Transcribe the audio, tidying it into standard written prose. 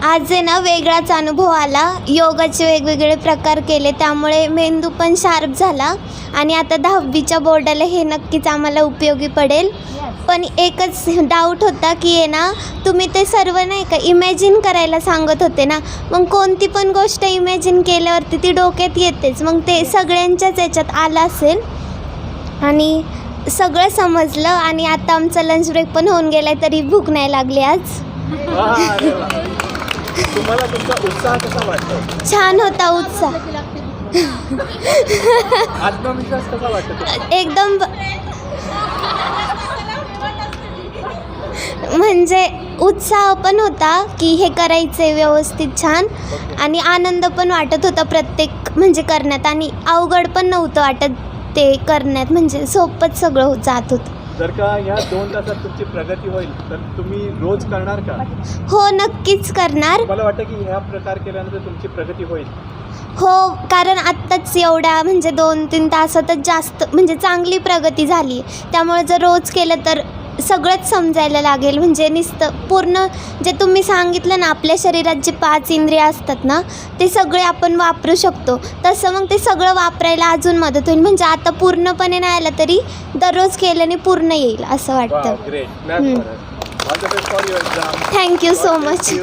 आज आहे ना वेगळाच अनुभव आला. योगाचे वेगवेगळे प्रकार केले त्यामुळे मेंदू पण शार्प झाला आणि आता 10वीच्या बोर्डाला हे नक्कीच आम्हाला उपयोगी पडेल. पण एकच डाऊट होता की आहे ना तुम्ही ते सर्व नाही का इमॅजिन करायला सांगत होते ना, मग कोणती पण गोष्ट इमॅजिन केल्यावरती ती डोक्यात येतेच. मग ते सगळ्यांच्याच याच्यात आलं असेल आणि सगळं समजलं आणि आता आमचा लंच ब्रेक पण होऊन गेलाय तरी भूक नाही लागली आज. तुम्हाला तुमचा उत्साह कसा वाटतो? छान होता उत्साह. आत्मविश्वास कसा वाटतो? एकदम म्हणजे उत्साह पण होता की हे करायचं व्यवस्थित छान आणि आनंद पण वाटत होता प्रत्येक म्हणजे करण्यात आणि अवघड पण नव्हतं वाटत ते करण्यात, म्हणजे सोपंच सगळं जात होतं. जर का या 2 तासात तुमची प्रगती होईल तर तुम्ही रोज करणार का? हो नक्कीच करणार. मला वाटतं की ह्या प्रकार केल्यानंतर तुमची प्रगती होईल. हो कारण आत्ताच एवढ्या म्हणजे 2-3 तासातच जास्त म्हणजे चांगली प्रगती झाली. त्यामुळे जर रोज केलं तर सगळंच समजायला लागेल. म्हणजे नुसतं पूर्ण जे तुम्ही सांगितलं ना आपल्या शरीरात जे 5 इंद्रिय असतात ना ते सगळे आपण वापरू शकतो. तसं मग ते सगळं वापरायला अजून मदत होईल. म्हणजे आता पूर्णपणे नाही आलं तरी दररोज केल्याने पूर्ण येईल असं वाटतं. ग्रेट. Thank you so much.